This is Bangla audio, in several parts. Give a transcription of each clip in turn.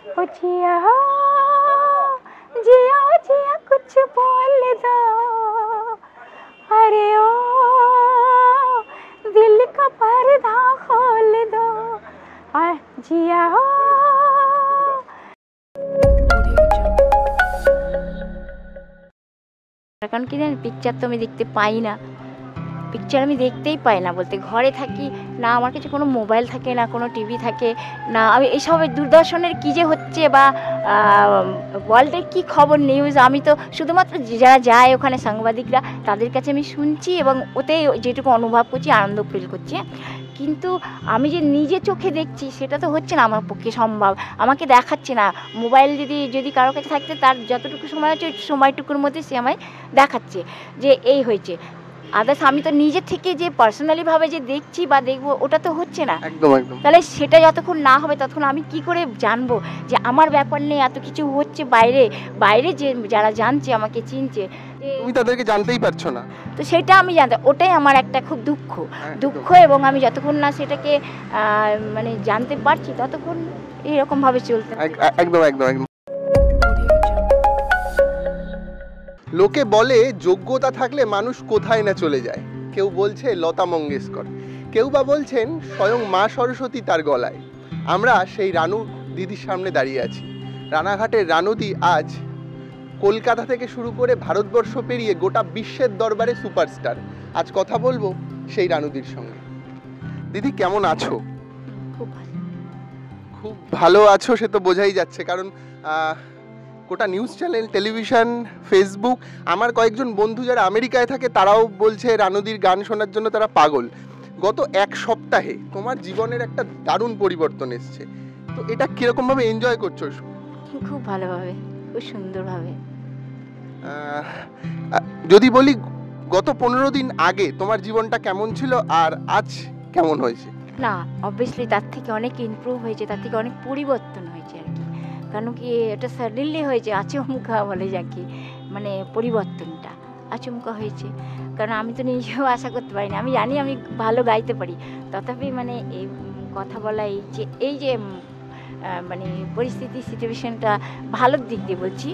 ओ जिया ओ जिया कुछ बोल दो, अरे ओ दिल का पर्दा खोल दो, जिया हो। কারণ কি জানেন, পিকচার তো আমি দেখতে পাই না, পিকচার আমি দেখতেই পাই না বলতে, ঘরে থাকি না, আমার কাছে কোনো মোবাইল থাকে না, কোনো টিভি থাকে না, আমি এইসব দূরদর্শনের কী যে হচ্ছে বা ওয়ার্ল্ডের কী খবর নিউজ, আমি তো শুধুমাত্র যারা যায় ওখানে সাংবাদিকরা তাদের কাছে আমি শুনছি এবং ওতে যেটুকু অনুভব করছি, আনন্দ ফিল করছি। কিন্তু আমি যে নিজে চোখে দেখছি সেটা তো হচ্ছে না আমার পক্ষে সম্ভব, আমাকে দেখাচ্ছে না। মোবাইল যদি কারোর কাছে থাকতে, তার যতটুকু সময় হচ্ছে ওই সময়টুকুর মধ্যে সে আমায় দেখাচ্ছে যে এই হয়েছে। আদার্স আমি তো নিজের থেকে যে পার্সোনালিভাবে যে দেখছি বা দেখবো, ওটা তো হচ্ছে না। একদম একদম। তাহলে সেটা যতক্ষণ না হবে ততক্ষণ আমি কি করে জানবো যে আমার ব্যাপার নিয়ে এত কিছু হচ্ছে বাইরে, বাইরে যে যারা জানছে, আমাকে চিনছে, তুমি তাদেরকে জানতেই পারছো না। তো সেটা আমি জানতে, ওটাই আমার একটা খুব দুঃখ, এবং আমি যতক্ষণ না সেটাকে মানে জানতে পারছি ততক্ষণ এইরকমভাবে চলতে। একদম একদম একদম। লোকে বলে যোগ্যতা থাকলে মানুষ কোথায় না চলে যায়, কেউ বলছে লতা মঙ্গেশকর, কেউ বা বলছেন স্বয়ং মা সরস্বতী তার গলায়। আমরা সেই রানু দিদির সামনে দাঁড়িয়ে আছি। রানাঘাটের রানুদি আজ কলকাতা থেকে শুরু করে ভারতবর্ষ পেরিয়ে গোটা বিশ্বের দরবারে সুপারস্টার। আজ কথা বলবো সেই রানুদির সঙ্গে। দিদি কেমন আছো? খুব ভালো আছো, সে তো বোঝাই যাচ্ছে, কারণ গোটা নিউজ চ্যানেল, টেলিভিশন, ফেসবুক, আমার কয়েকজন বন্ধু যারা আমেরিকায় থাকে তারাও বলছে রানুদির গান শোনার জন্য তারা পাগল। গত এক সপ্তাহে তোমার জীবনের একটা দারুণ পরিবর্তন এসছে, তো এটা কিরকমভাবে এনজয় করছো? খুব ভালোভাবে, খুব সুন্দরভাবে। যদি বলি গত 15 দিন আগে তোমার জীবনটা কেমন ছিল আর আজ কেমন হয়েছে? না, অবভিয়াসলি তার থেকে অনেক ইমপ্রুভ হয়েছে, তার থেকে অনেক পরিবর্তন হয়েছে আর কি। কারণ কি এটা সাডেনলি হয়েছে, আচমকা বলে যাকে, মানে পরিবর্তনটা আচমকা হয়েছে। কারণ আমি তো নিজেও আশা করতে পারিনি। আমি জানি আমি ভালো গাইতে পারি, তথাপি মানে এই কথা বলা, এই যে মানে পরিস্থিতি, সিচুয়েশনটা ভালোর দিক দিয়ে বলছি,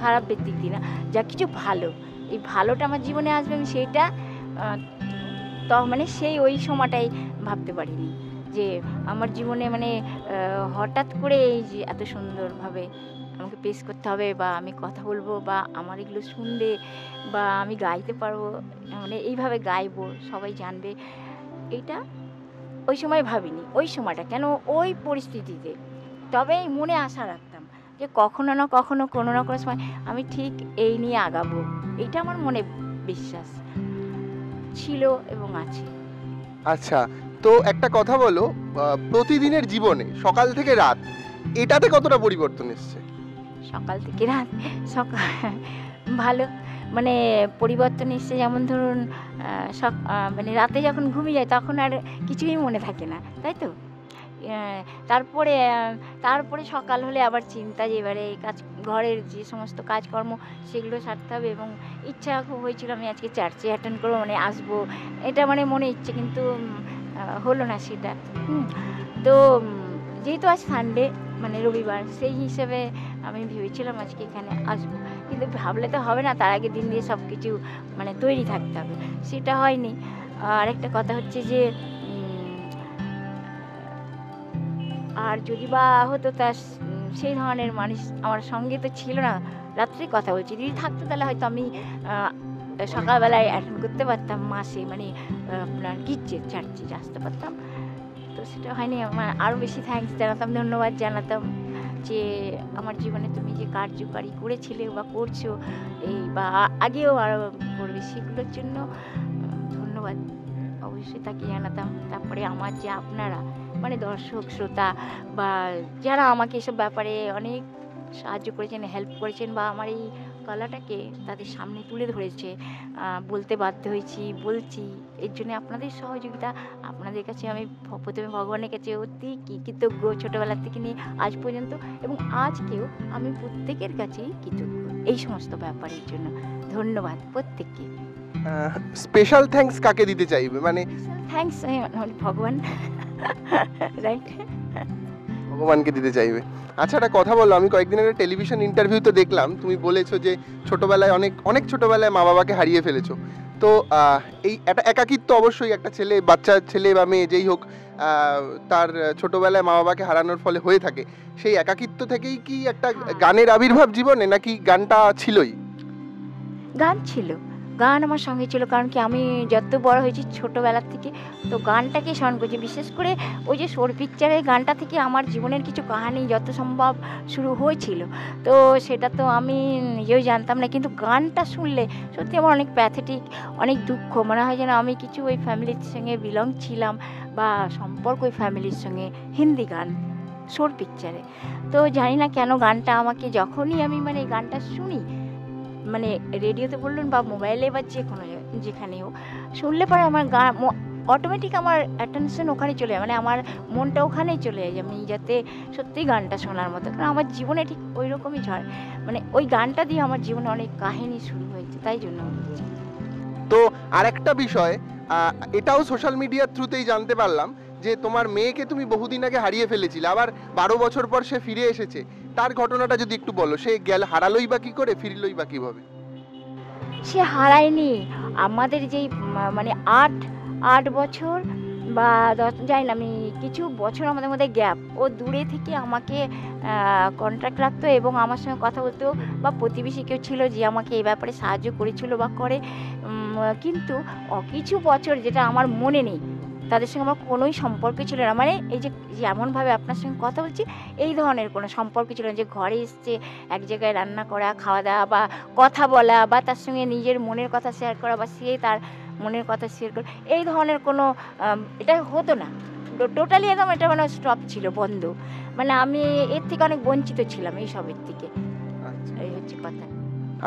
খারাপের দিক দিয়ে না, যা কিছু ভালো, এই ভালোটা আমার জীবনে আসবে আমি সেইটা তো মানে ওই সময়টাই ভাবতে পারিনি যে আমার জীবনে মানে হঠাৎ করে এই যে এত সুন্দরভাবে আমাকে পেশ করতে হবে, বা আমি কথা বলবো, বা আমার এগুলো শুনবে, বা আমি গাইতে পারবো, মানে এইভাবে গাইবো, সবাই জানবে, এইটা ওই সময় ভাবিনি। ওই সময়টা কেন, ওই পরিস্থিতিতে তবে মনে আশা রাখতাম যে কখনো না কখনো, কোনো না কোনো সময় আমি ঠিক এই নিয়ে আগাবো, এইটা আমার মনে বিশ্বাস ছিল এবং আছে। আচ্ছা, তো একটা কথা বলো, প্রতিদিনের জীবনে সকাল থেকে রাত, এটাতে কতটা পরিবর্তন এসছে? সকাল থেকে রাত, ভালো, মানে পরিবর্তন এসছে। যেমন ধরুন মানে রাতে যখন ঘুমিয়ে যায় তখন আর কিছুই মনে থাকে না, তাই তো। তারপরে সকাল হলে আবার চিন্তা যে এবারে কাজ, ঘরের যে সমস্ত কাজকর্ম সেগুলো সারতে হবে, এবং ইচ্ছা খুব হয়েছিল আমি আজকে চার্চে অ্যাটেন্ড করবো, মানে আসবো, এটা মানে মনে ইচ্ছে, কিন্তু হলো না সেটা। তো যেহেতু আজ সানডে, মানে রবিবার, সেই হিসেবে আমি ভেবেছিলাম আজকে এখানে আসবো, কিন্তু ভাবলে তো হবে না, তার আগে দিন দিয়ে সব কিছু মানে তৈরি থাকতে হবে, সেটা হয়নি। আর একটা কথা হচ্ছে যে আর যদি বা হতো, তার সেই ধরনের মানুষ আমার সঙ্গে তো ছিল না। রাত্রে কথা বলছি, যদি থাকতো তাহলে হয়তো আমি সকালবেলায় অ্যাটেন্ড করতে পারতাম, মাসে মানে আপনার গির্জের চার্চে আসতে পারতাম, তো সেটা হয়নি। আমার আরও বেশি থ্যাঙ্কস জানাতাম, ধন্যবাদ জানাতাম যে আমার জীবনে তুমি যে কার্যকারী করেছিলে বা করছো, এই বা আগেও আরও করবে, সেগুলোর জন্য ধন্যবাদ অবশ্যই তাকে জানাতাম। তারপরে আমার যে আপনারা মানে দর্শক শ্রোতা বা যারা আমাকে এসব ব্যাপারে অনেক সাহায্য করেছেন, হেল্প করেছেন, বা আমার এই কলাটাকে তাদের সামনে তুলে ধরেছে, বলতে বাধ্য হয়েছি, বলছি, এর জন্য আপনাদের সহযোগিতা, আপনাদের কাছে আমি প্রথমে ভগবানের কাছে অতি কৃতজ্ঞ, ছোটোবেলার থেকে নিয়ে আজ পর্যন্ত, এবং আজকেও আমি প্রত্যেকের কাছেই কৃতজ্ঞ এই সমস্ত ব্যাপারের জন্য। ধন্যবাদ প্রত্যেককে। স্পেশাল থ্যাঙ্কস কাকে দিতে চাইবে? মানে থ্যাঙ্কস ভগবান, রাইট, ভগবানকে দিতে চাইবে। আচ্ছা, একটা কথা বলো, আমি কয়েকদিন আগে টেলিভিশন ইন্টারভিউতে দেখলাম তুমি বলেছো যে ছোটবেলায় অনেক অনেক ছোটবেলায় মা বাবাকে হারিয়ে ফেলেছো। তো এই একটা একাকিত্ব অবশ্যই একটা বাচ্চা ছেলে বা মেয়ে যেই হোক তার ছোটবেলায় মা বাবাকে হারানোর ফলে হয়ে থাকে। সেই একাকিত্ব থেকেই কি একটা গানের আবির্ভাব জীবনে, নাকি গানটা ছিলই? গান ছিল, গান আমার সঙ্গে ছিল, কারণ কি আমি যত বড় হয়েছি ছোটোবেলার থেকে তো গানটাকে স্মরণ করছি। বিশেষ করে ওই যে সোর পিকচারের গানটা থেকে আমার জীবনের কিছু কাহিনী যত সম্ভব শুরু হয়েছিল। তো সেটা তো আমি নিজেও জানতাম না, কিন্তু গানটা শুনলে সত্যি আমার অনেক প্যাথেটিক, অনেক দুঃখ মনে হয় যেন আমি কিছু ওই ফ্যামিলির সঙ্গে বিলং ছিলাম বা সম্পর্ক ওই ফ্যামিলির সঙ্গে। হিন্দি গান, সোর পিকচারে। তো জানি না কেন গানটা আমাকে যখনই আমি মানে গানটা শুনি, মানে রেডিওতে বললেন বা মোবাইলে বা যে কোনো যেখানেও শুনলে পরে আমার অটোমেটিক আমার অ্যাটেনশন ওখানে চলে যায়, মানে আমার মনটা ওখানেই চলে যায় আমি যাতে সত্যি গানটা শোনার মতো। কারণ আমার জীবনে ঠিক ওই রকমই ঝড়, মানে ওই গানটা দিয়ে আমার জীবনে অনেক কাহিনী শুরু হয়েছে, তাই জন্য বলছি। তো আরেকটা বিষয়, এটাও সোশ্যাল মিডিয়ার থ্রুতেই জানতে পারলাম যে তোমার মেয়েকে তুমি বহুদিন আগে হারিয়ে ফেলেছিলে, আবার 12 বছর পর সে ফিরে এসেছে। তার ঘটনাটা যদি একটু বলো, সে হারালোই বা কি করে, ফিরলোই বা কিভাবে? সে হারায়নি, আমাদের যেই মানে 8 বছর বা 10 জানি না, আমি কিছু বছর আমাদের মধ্যে গ্যাপ, ও দূরে থেকে আমাকে কন্ট্যাক্ট রাখতো এবং আমার সঙ্গে কথা বলতো, বা প্রতিবেশী কেউ ছিল যে আমাকে এই ব্যাপারে সাহায্য করেছিল বা করে। কিন্তু কিছু বছর যেটা আমার মনে নেই, তাদের সঙ্গে আমার কোনোই সম্পর্ক ছিল না। মানে এই যে যেমনভাবে আপনার সঙ্গে কথা বলছি এই ধরনের কোনো সম্পর্ক ছিল না, যে ঘরে এসছে এক জায়গায় রান্না করা, খাওয়া দাওয়া বা কথা বলা, বা তার সঙ্গে নিজের মনের কথা শেয়ার করা, বা সে তার মনের কথা শেয়ার করা, এই ধরনের কোনো এটা হতো না। টোটালি একদম এটা মানে স্টপ ছিল, বন্ধ। মানে আমি এর থেকে অনেক বঞ্চিত ছিলাম, এইসবের থেকে। এই হচ্ছে কথা।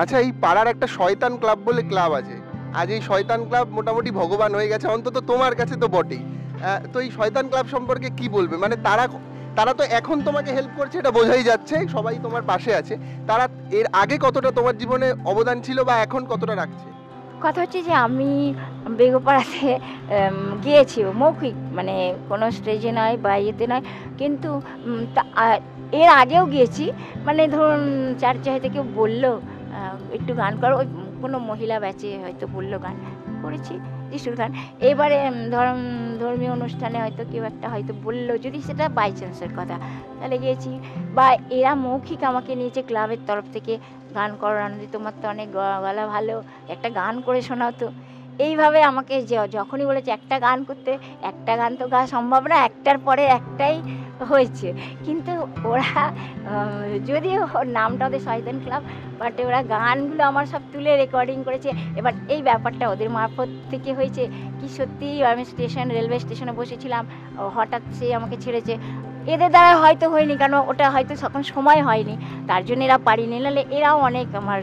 আচ্ছা, এই পাড়ার একটা শয়তান ক্লাব বলে ক্লাব আছে, আজ এই শয়তান ক্লাব মোটামুটি ভগবান হয়ে গেছে, অন্তত তোমার কাছে তো বটেই। তো এই শয়তান ক্লাব সম্পর্কে কি বলবে? মানে তারা তো এখন তোমাকে হেল্প করছে, এটা বোঝাই যাচ্ছে, সবাই তোমার পাশে আছে। তারা এর আগে কতটা তোমার জীবনে অবদান ছিল বা এখন কতটা রাখছে? কথা হচ্ছে যে আমি বেগপাড়াতে গিয়েছি মৌখিক, মানে কোনো স্টেজে নয় বা ইয়েতে নয়, কিন্তু এর আগেও গিয়েছি। মানে ধরুন চার্চে হয়তো কেউ বললো একটু গান করো, ওই কোনো মহিলা ব্যাচে হয়তো বললো, গান করেছি যিশুর গান। এবারে ধরুন ধর্মীয় অনুষ্ঠানে হয়তো কেউ একটা হয়তো বললো, যদি সেটা বাই চান্সের কথা, তাহলে গিয়েছি। বা এরা মৌখিক আমাকে নিয়েছে ক্লাবের তরফ থেকে, গান করো আনন্দিত, তোমার তো অনেক গলা ভালো, একটা গান করে শোনাও তো। এইভাবে আমাকে যখনই বলেছে একটা গান করতে, একটা গান তো গাওয়া সম্ভব না, একটার পরে একটাই হয়েছে। কিন্তু ওরা যদিও নামটা ওদের শয়তান ক্লাব, বাট ওরা গানগুলো আমার সব তুলে রেকর্ডিং করেছে। এবার এই ব্যাপারটা ওদের মারফত থেকে হয়েছে কি, সত্যি আমি রেলওয়ে স্টেশনে বসেছিলাম, হঠাৎ সে আমাকে ছেড়েছে। এদের দ্বারা হয়তো হয়নি, কারণ ওটা হয়তো তখন সময় হয়নি, তার জন্য এরা পারিনি। নাহলে এরাও অনেক আমার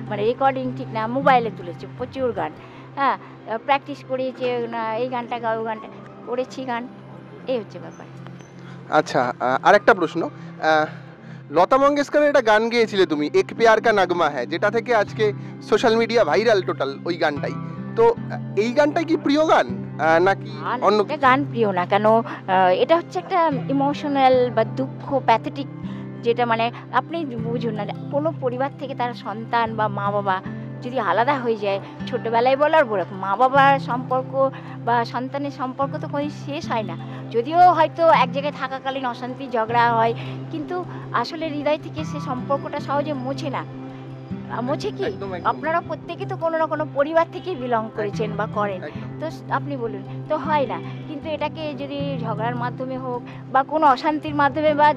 মানে রেকর্ডিং ঠিক না, মোবাইলে তুলেছে প্রচুর গান। হ্যাঁ, প্র্যাকটিস করিয়েছে, না এই গানটা গাও, ওই গানটা করেছি গান, এই হচ্ছে ব্যাপার। আচ্ছা, আরেকটা প্রশ্ন, লতা মঙ্গেশকরের একটা গান গেয়েছিলে তুমি, এক প্যার কা নগমা হ্যায়, যেটা থেকে আজকে সোশ্যাল মিডিয়া ভাইরাল টোটাল ওই গানটাই। তো এই গানটাই কি প্রিয় গান নাকি অন্য গান প্রিয় না? কেন, এটা হচ্ছে একটা ইমোশনাল বা দুঃখ, প্যাথেটিক, যেটা মানে আপনি বুঝুন না, কোনো পরিবার থেকে তার সন্তান বা মা বাবা যদি আলাদা হয়ে যায়, ছোটোবেলায় বলার বড় মা বাবার সম্পর্ক বা সন্তানের সম্পর্ক তো কোনো শেষ হয় না। যদিও হয়তো এক জায়গায় থাকাকালীন অশান্তি ঝগড়া হয়, কিন্তু আসলে হৃদয় থেকে সে সম্পর্কটা সহজে মোছে না। মোছে কি? আপনারা প্রত্যেকে তো কোনো না কোনো পরিবার থেকেই বিলং করেছেন বা করেন, তো আপনি বলুন, তো হয় না। কিন্তু এটাকে যদি ঝগড়ার মাধ্যমে হোক বা কোনো অশান্তির মাধ্যমে বা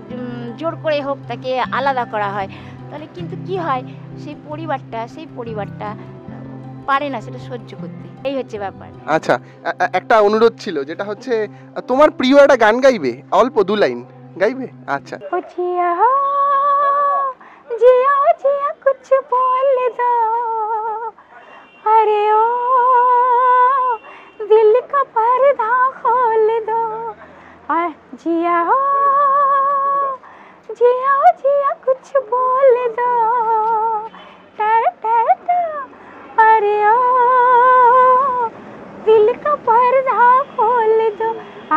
জোর করে হোক তাকে আলাদা করা হয়, তাহলে কিন্তু কি হয়, সেই পরিবারটা পারে না সেটা সহ্য করতে। এই হচ্ছে ব্যাপার। আচ্ছা, একটা অনুরোধ ছিল, যেটা হচ্ছে তোমার প্রিয় একটা গান গাইবে, অল্প 2 লাইন গাইবে? আচ্ছা। जिया जिया कुछ बोल दो, अरे ओ दिल का पर्दा खोल दो, जिया जिया जिया कुछ बोल दो, टा टा टा, अरे ओ दिल का पर्दा खोल दो,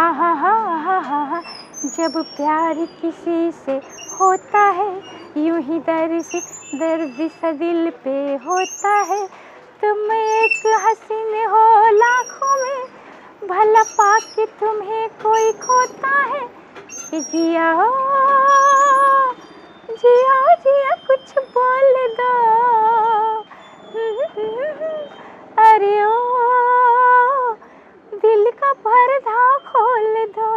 आहा हा हा हा, जब प्यार किसी से होता है यूं ही दर्द सा दिल पे होता है। तुम एक हसीन हो लाखों में, भला पाके तुम्हें कोई खोता है। कि जिया हो जिया जिया कुछ बोल दो, अरे ओ दिल का पर्दा खोल दो।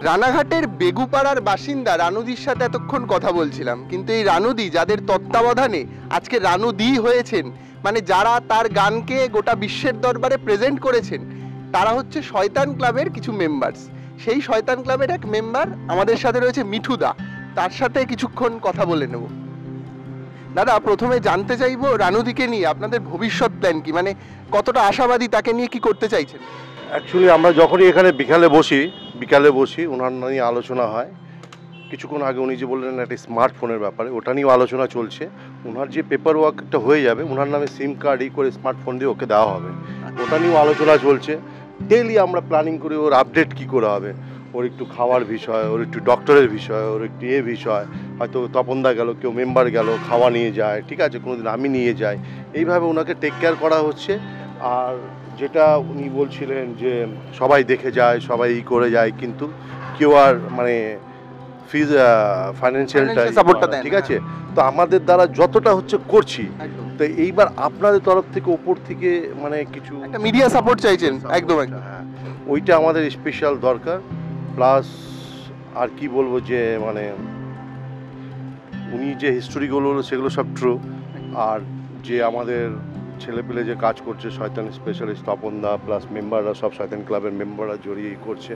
রানাঘাটের বেগুপাড়ার বাসিন্দা রানুদির সাথে এতক্ষণ কথা বলছিলাম, কিন্তু এই রানুদি যাদের তত্ত্বাবধানে আজকে রানুদি হয়েছেন, মানে যারা তার গানকে গোটা বিশ্বের দরবারে প্রেজেন্ট করেছেন, তারা হচ্ছে শয়তান ক্লাবের কিছু মেম্বার্স। সেই শয়তান ক্লাবের এক মেম্বার আমাদের সাথে রয়েছে মিঠুদা, তার সাথে কিছুক্ষণ কথা বলে নেব। দাদা, প্রথমে জানতে চাইবো রানুদিকে নিয়ে আপনাদের ভবিষ্যৎ প্ল্যান কি, মানে কতটা আশাবাদী, তাকে নিয়ে কি করতে চাইছেন? অ্যাকচুয়ালি আমরা যখনই এখানে বিকালে বসি ওনার নিয়ে আলোচনা হয়। কিছুক্ষণ আগে উনি যে বললেন একটা স্মার্টফোনের ব্যাপারে, ওটা নিয়েও আলোচনা চলছে। ওনার যে পেপার ওয়ার্কটা হয়ে যাবে, ওনার নামে সিম কার্ড করে স্মার্টফোন দিয়ে ওকে দেওয়া হবে, ওটা নিয়েও আলোচনা চলছে। ডেইলি আমরা প্ল্যানিং করি ওর আপডেট কী করে হবে, ওর একটু খাওয়ার বিষয়, ওর একটু ডক্টরের বিষয়, ওর একটু বিষয়, হয়তো তপনদা গেল, কেউ মেম্বার গেল, খাওয়া নিয়ে যায়, ঠিক আছে, কোনোদিন আমি নিয়ে যাই, এইভাবে ওনাকে টেক কেয়ার করা হচ্ছে। আর যেটা উনি বলছিলেন যে সবাই দেখে যায়, সবাই করে যায়, কিন্তু কেউ আর মানে ফাইন্যান্সিয়ালটা সাপোর্টটা দেয়, ঠিক আছে। তো আমাদের দ্বারা যতটা হচ্ছে করছি, তো এইবার আপনাদের তরফ থেকে ওপর থেকে মানে কিছু একটা মিডিয়া সাপোর্ট চাইছেন। একদম হ্যাঁ, ওইটা আমাদের স্পেশাল দরকার। প্লাস আর কি বলবো, যে মানে উনি যে হিস্টোরিগুলো সেগুলো সব ট্রু। আর যে আমাদের ছেলেপেলে যে কাজ করছে, শয়তান স্পেশালিস্ট তপনদা প্লাস মেম্বাররা, সব শয়তান ক্লাবের মেম্বাররা জড়িয়ে করছে।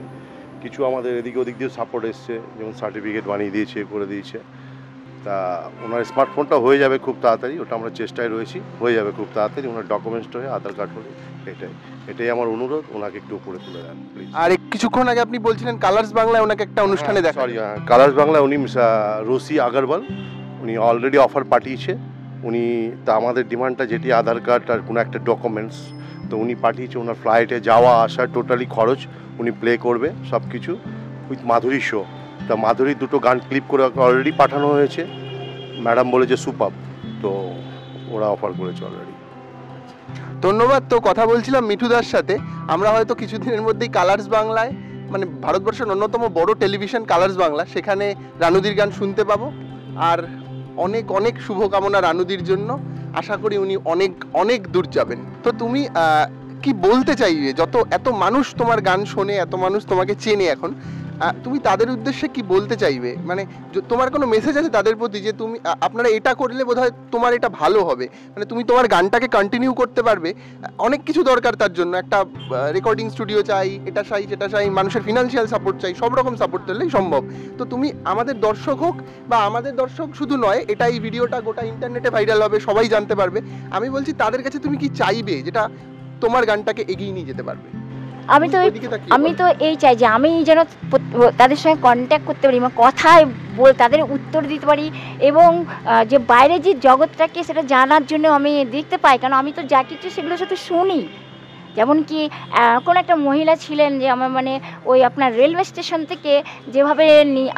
কিছু আমাদের এদিকে ওদিক দিয়ে সাপোর্ট এসছে, যেমন সার্টিফিকেট বানিয়ে দিয়েছে, করে দিয়েছে। তা ওনার স্মার্টফোনটা হয়ে যাবে খুব তাড়াতাড়ি, ওটা আমরা চেষ্টায় রয়েছি, হয়ে যাবে খুব তাড়াতাড়ি। ওনার ডকুমেন্টসটা হয়ে আধার কার্ড হলে, এটাই আমার অনুরোধ, ওনাকে একটু উপরে তুলে দেন প্লিজ। আর কিছুক্ষণ আগে আপনি বলছিলেন কালার্স বাংলায় ওনাকে একটা অনুষ্ঠানে দেখা। সরি, কালার্স বাংলায় উনি রসি আগরওয়াল, উনি অলরেডি অফার পাঠিয়েছে। উনি তা আমাদের ডিমান্ডটা যেটি আধার কার্ড আর কোনো একটা ডকুমেন্টস, তো উনি পাঠিয়েছে। ওনার ফ্লাইটে যাওয়া আসা টোটালি খরচ উনি প্লে করবে সব কিছু, উইথ মাধুরী শো। তা মাধুরীর দুটো গান ক্লিপ করে অলরেডি পাঠানো হয়েছে, ম্যাডাম বলেছে সুপার, তো ওরা অফার করেছে অলরেডি। ধন্যবাদ। তো কথা বলছিলাম মিঠুদার সাথে, আমরা হয়তো কিছুদিনের মধ্যেই কালার্স বাংলায়, মানে ভারতবর্ষের অন্যতম বড় টেলিভিশন কালার্স বাংলা, সেখানে রানুদির গান শুনতে পাবো। আর অনেক অনেক শুভকামনা রানুদির জন্য, আশা করি উনি অনেক অনেক দূর যাবেন। তো তুমি কি বলতে চাইবে, এত মানুষ তোমার গান শোনে, এত মানুষ তোমাকে চেনে এখন, তুমি তাদের উদ্দেশ্যে কি বলতে চাইবে? মানে তোমার কোনো মেসেজ আছে তাদের প্রতি, যে তুমি আপনারা এটা করলে বোধহয় তোমার এটা ভালো হবে, মানে তুমি তোমার গানটাকে কন্টিনিউ করতে পারবে। অনেক কিছু দরকার তার জন্য, একটা রেকর্ডিং স্টুডিও চাই, এটা চাই সেটা চাই, মানুষের ফিনান্সিয়াল সাপোর্ট চাই, সব রকম সাপোর্ট দিলেই সম্ভব। তো তুমি আমাদের দর্শক হোক, বা আমাদের দর্শক শুধু নয়, এটা এই ভিডিওটা গোটা ইন্টারনেটে ভাইরাল হবে, সবাই জানতে পারবে। আমি বলছি তাদের কাছে তুমি কি চাইবে, যেটা তোমার গানটাকে এগিয়ে নিয়ে যেতে পারবে? আমি তো এই চাই যে আমি যেন তাদের সঙ্গে কন্ট্যাক্ট করতে পারি, মানে কথায় তাদের উত্তর দিতে পারি, এবং যে বাইরে যে জগৎটাকে সেটা জানার জন্য আমি দেখতে পাই। কারণ আমি তো যা কিছু সেগুলো শুধু শুনি। যেমন কি কোন একটা মহিলা ছিলেন, যে আমার মানে ওই আপনার রেলওয়ে স্টেশন থেকে যেভাবে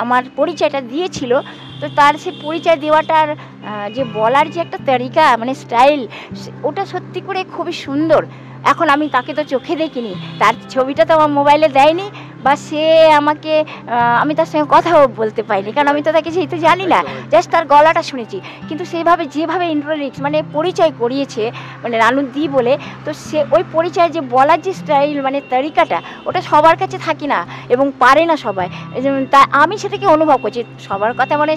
আমার পরিচয়টা দিয়েছিল, তো তার সে পরিচয় দেওয়াটার যে বলার যে একটা তরিকা, মানে স্টাইল, ওটা সত্যি করে খুবই সুন্দর। এখন আমি তাকে তো চোখে দেখিনি, তার ছবিটা তো আমার মোবাইলে দেয়নি, বা সে আমাকে আমি তার সঙ্গে কথাও বলতে পাইনি, কারণ আমি তো তাকে যেহেতু জানি না, জাস্ট তার গলাটা শুনেছি। কিন্তু সেইভাবে যেভাবে ইন্ট্রোডিউস মানে পরিচয় করিয়েছে, মানে রানুদি বলে, তো সে ওই পরিচয় যে বলার যে স্টাইল, মানে তরিকাটা, ওটা সবার কাছে থাকি না এবং পারে না সবাই। তাই আমি সেটাকে অনুভব করছি। সবার কথা মানে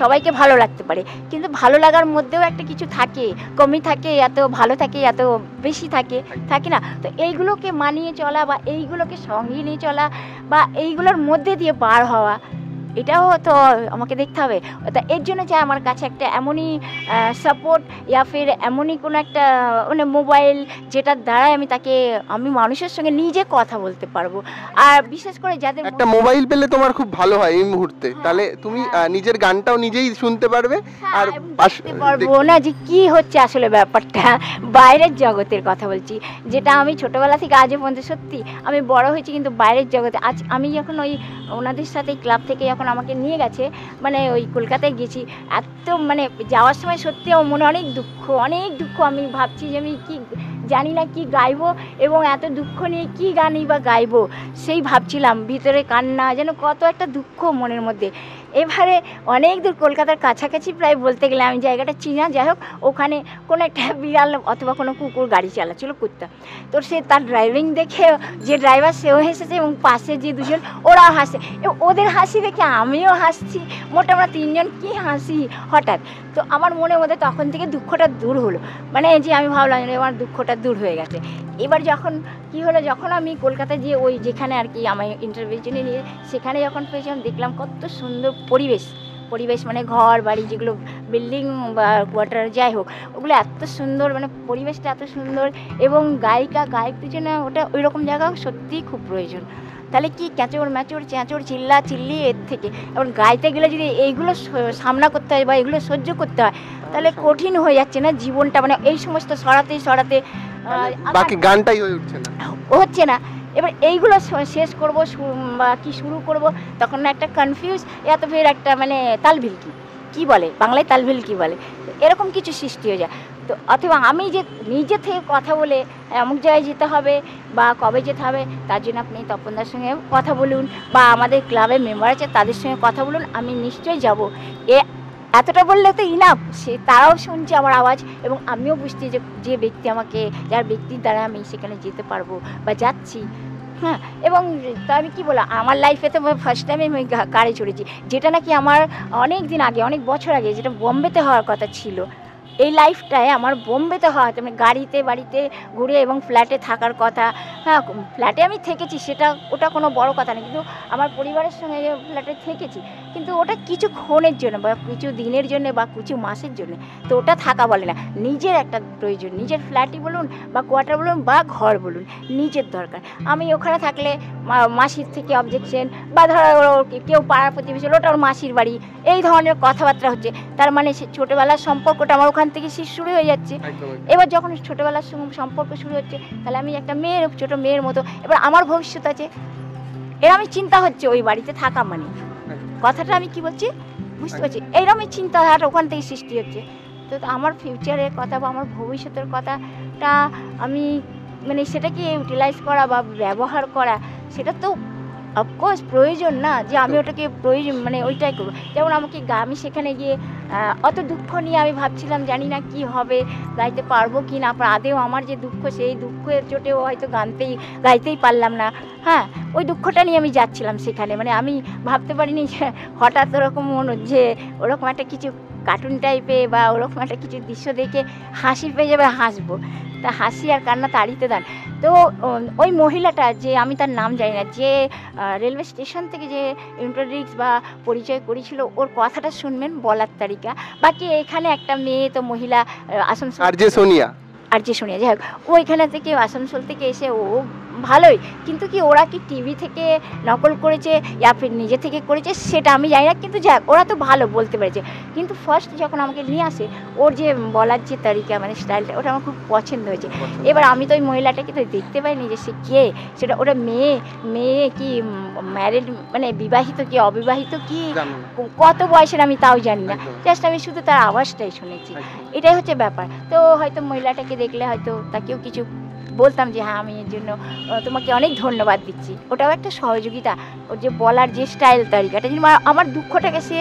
সবাইকে ভালো লাগতে পারে, কিন্তু ভালো লাগার মধ্যেও একটা কিছু থাকে, কমি থাকে, এত ভালো থাকে, এত বেশি থাকে না। তো এইগুলোকে মানিয়ে চলা, বা এইগুলোকে সঙ্গে নিয়ে চলা, বা এইগুলোর মধ্যে দিয়ে পার হওয়া, এটাও তো আমাকে দেখতে হবে। তা এর জন্য যে আমার কাছে একটা এমনই সাপোর্ট ইয়া ফির এমনই কোনো একটা মানে মোবাইল, যেটার দ্বারাই আমি মানুষের সঙ্গে নিজে কথা বলতে পারবো। আর বিশেষ করে যাদের একটা মোবাইল পেলে তোমার খুব ভালো হয় এই মুহূর্তে, তাহলে তুমি নিজের গানটাও নিজেই শুনতে পারবে আর দেখতে পারবো না যে কি হচ্ছে আসলে ব্যাপারটা, বাইরের জগতের কথা বলছি, যেটা আমি ছোটবেলা থেকে আজও পর্যন্ত সত্যি আমি বড় হয়েছি কিন্তু বাইরের জগতে। আজ আমি যখন ওই ওনাদের সাথে ক্লাব থেকে যখন আমাকে নিয়ে গেছে, মানে ওই কলকাতায় গেছি, এত মানে যাওয়ার সময় সত্যি আমার মনে অনেক দুঃখ। আমি ভাবছি যে আমি কি জানি না কি গাইবো, এবং এত দুঃখ নিয়ে কি গানই বা গাইবো সেই ভাবছিলাম, ভিতরে কান্না, যেন কত একটা দুঃখ মনের মধ্যে। এবারে অনেক দূর কলকাতার কাছাকাছি প্রায় বলতে গেলে, আমি জায়গাটা চিনা, যাই হোক ওখানে কোনো একটা বিড়াল অথবা কোনো কুকুর গাড়ি চালাচ্ছিল, কুত্তা, তো সে তার ড্রাইভিং দেখে যে ড্রাইভার সেও হেসেছে এবং পাশে যে দুজন ওরাও হাসে, ওদের হাসি দেখে আমিও হাসছি, মোটামুটি 3 জন কি হাসি হঠাৎ। তো আমার মনের মধ্যে তখন থেকে দুঃখটা দূর হলো, মানে যে আমি ভাবলাম আমার দুঃখটা দূর হয়ে গেছে। এবার যখন কি হলো, যখন আমি কলকাতায় গিয়ে ওই যেখানে আর কি আমার ইন্টারভিউ জন্য নিয়ে সেখানে যখন পেয়েছিলাম, দেখলাম কত সুন্দর পরিবেশ, মানে ঘর বাড়ি যেগুলো বিল্ডিং বা কোয়ার্টার যাই হোক, ওগুলো এত সুন্দর, মানে পরিবেশটা এত সুন্দর, এবং গায়কদের জন্য ওটা ওই রকম জায়গা সত্যিই খুব প্রয়োজন। তাহলে কি ক্যাচর ম্যাচর চেঁচর চিল্লি এর থেকে এবার গাইতে গেলে যদি এইগুলো সামনা করতে হয় বা এগুলো সহ্য করতে হয়, তাহলে কঠিন হয়ে যাচ্ছে না জীবনটা, মানে এই সমস্ত সরাতে বাকি গানটাই হচ্ছে না। এবার এইগুলো শেষ করবো বা কি শুরু করব, তখন একটা কনফিউজ, এত ফের একটা মানে তালভিলকি কি বলে বাংলায়, তালভিলকি বলে, এরকম কিছু সৃষ্টি হয়ে যায়। তো অথবা আমি যে নিজে থেকে কথা বলে অমুক জায়গায় যেতে হবে বা কবে যেতে হবে, তার জন্য আপনি তপনদার সঙ্গে কথা বলুন বা আমাদের ক্লাবের মেম্বার আছে তাদের সঙ্গে কথা বলুন, আমি নিশ্চয়ই যাব। এতটা বললে তো ইনাফ, তারাও শুনছে আমার আওয়াজ, এবং আমিও বুঝছি যে ব্যক্তি আমাকে, যার ব্যক্তির দ্বারা আমি সেখানে যেতে পারবো বা যাচ্ছি। হ্যাঁ, এবং তা আমি কী বললাম, আমার লাইফে তো ফার্স্ট টাইমে আমি কারে চড়েছি, যেটা নাকি আমার অনেক দিন আগে, অনেক বছর আগে, যেটা বোম্বেতে হওয়ার কথা ছিল। এই লাইফটায় আমার বোম্বেতে হওয়া, মানে বাড়িতে ঘুরে এবং ফ্ল্যাটে থাকার কথা। হ্যাঁ, ফ্ল্যাটে আমি থেকেছি, ওটা কোনো বড় কথা না, কিন্তু আমার পরিবারের সঙ্গে ফ্ল্যাটে থেকেছি, কিন্তু ওটা কিছুক্ষণের জন্য বা কিছু দিনের জন্য বা কিছু মাসের জন্য, তো ওটা থাকা বলে না। নিজের একটা প্রয়োজন, নিজের ফ্ল্যাটই বলুন বা কোয়ার্টার বলুন বা ঘর বলুন, নিজের দরকার। আমি ওখানে থাকলে মাসির থেকে অবজেকশন, বা ধরো কেউ পাড়ার প্রতিবেশী, ওটা ওর মাসির বাড়ি, এই ধরনের কথাবার্তা হচ্ছে, তার মানে সে ছোটোবেলার সম্পর্কটা আমার ওখান থেকে শুরু হয়ে যাচ্ছে। এবার যখন ছোটোবেলার সম্পর্ক শুরু হচ্ছে, তাহলে আমি একটা ছোটো মেয়ের মতো, এবার আমার ভবিষ্যৎ আছে, এর আমি চিন্তা হচ্ছে ওই বাড়িতে থাকা, মানে কথাটা আমি কি বলছি বুঝতে পারছি, এইরকমই চিন্তাধারাটা ওখান থেকে সৃষ্টি হচ্ছে। তো আমার ফিউচারের কথা বা আমার ভবিষ্যতের কথাটা আমি মানে সেটাকে ইউটিলাইজ করা বা ব্যবহার করা, সেটা তো অফকোর্স প্রয়োজন না যে আমি ওটাকে প্রয়োজন মানে ওইটাই করবো। যেমন আমি সেখানে গিয়ে অত দুঃখ নিয়ে আমি ভাবছিলাম জানি না কি হবে, গাইতে পারবো কি না, আদেও আমার যে দুঃখ, সেই দুঃখের চোটেও হয়তো গাইতেই পারলাম না। হ্যাঁ, ওই দুঃখটা নিয়ে আমি যাচ্ছিলাম সেখানে, মানে আমি ভাবতে পারিনি যে হঠাৎ ওরকম যে ওরকম একটা কিছু কার্টুন টাইপে বা ওরকম একটা কিছু দৃশ্য দেখে হাসি পেয়ে যাবে, হাসবো। তা হাসি আর কান্না তাড়িতে দেন। তো ওই মহিলাটা, যে আমি তার নাম জানি না, যে রেলওয়ে স্টেশন থেকে যে ইন্ট্রোডিউস বা পরিচয় করেছিল, ওর কথাটা শুনবেন, বলার তারিকা। বাকি এখানে একটা মেয়ে তো মহিলা আসানসোল, আর যে সোনিয়া, যাই হোক, ও এখানে থেকে আসানসোল থেকে এসে ও ভালোই, কিন্তু কি ওরা কি টিভি থেকে নকল করেছে ইয়া ফির নিজে থেকে করেছে সেটা আমি জানি না, কিন্তু যাক ওরা তো ভালো বলতে পেরেছে। কিন্তু ফার্স্ট যখন আমাকে নিয়ে আসে, ওর যে বলার যে তারিকা মানে স্টাইলটা, ওটা আমার খুব পছন্দ হয়েছে। এবার আমি তো ওই মহিলাটাকে তো দেখতে পাইনি যে সে কে, সেটা ওটা মেয়ে কি ম্যারিড মানে বিবাহিত কি অবিবাহিত কি কত বয়সের আমি তাও জানি না, জাস্ট আমি শুধু তার আওয়াজটাই শুনেছি, এটাই হচ্ছে ব্যাপার। তো হয়তো মহিলাটাকে দেখলে হয়তো তাকেও কিছু বলতাম যে হ্যাঁ আমি এর জন্য তোমাকে অনেক ধন্যবাদ দিচ্ছি, ওটাও একটা সহযোগিতা। ওর যে বলার যে স্টাইল তারিকাটা, আমার দুঃখটাকে সে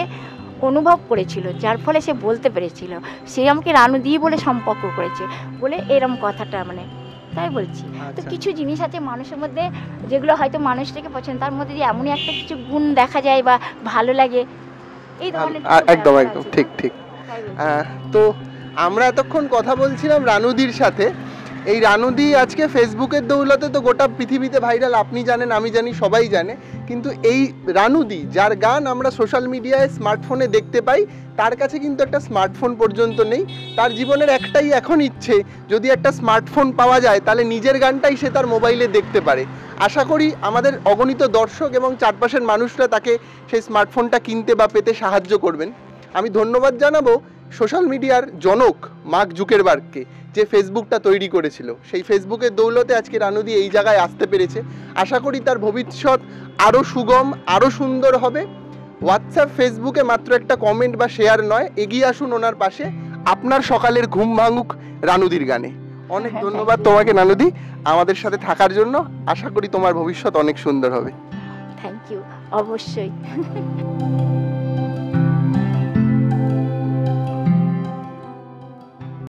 অনুভব করেছিল, যার ফলে সে বলতে পেরেছিল, সে আমাকে রানু দিয়ে বলে সম্পর্ক করেছে বলে এরম কথাটা, মানে তাই বলছি। তো কিছু জিনিস আছে মানুষের মধ্যে যেগুলো হয়তো মানুষটাকে পছন্দ, তার মধ্যে যে এমনই একটা কিছু গুণ দেখা যায় বা ভালো লাগে, এই ধরনের একদম ঠিক। তো আমরা এতক্ষণ কথা বলছিলাম রানুদির সাথে, এই রানুদি আজকে ফেসবুকের দৌলতে তো গোটা পৃথিবীতে ভাইরাল, আপনি জানেন, আমি জানি, সবাই জানে। কিন্তু এই রানুদি, যার গান আমরা সোশ্যাল মিডিয়ায় স্মার্টফোনে দেখতে পাই, তার কাছে কিন্তু একটা স্মার্টফোন পর্যন্ত নেই। তার জীবনের একটাই এখন ইচ্ছে, যদি একটা স্মার্টফোন পাওয়া যায় তাহলে নিজের গানটাই সে তার মোবাইলে দেখতে পারে। আশা করি আমাদের অগণিত দর্শক এবং চারপাশের মানুষরা তাকে সেই স্মার্টফোনটা কিনতে বা পেতে সাহায্য করবেন। আমি ধন্যবাদ জানাবো সোশ্যাল মিডিয়ার জনক মার্ক জুকারবার্গকে, যে ফেসবুকটা তৈরি করেছিল। সেই ফেসবুকের দৌলতে আজকে রানুদি এই জায়গায় আসতে পেরেছে। আশা করি তার ভবিষ্যৎ আরও সুগম, আরও সুন্দর হবে। হোয়াটসঅ্যাপ, ফেসবুকে মাত্র একটা কমেন্ট বা শেয়ার নয়, এগিয়ে আসুন ওনার পাশে। আপনার সকালের ঘুম ভাঙুক রানুদির গানে। অনেক ধন্যবাদ তোমাকে রানুদি আমাদের সাথে থাকার জন্য। আশা করি তোমার ভবিষ্যৎ অনেক সুন্দর হবে। থ্যাংক ইউ, অবশ্যই।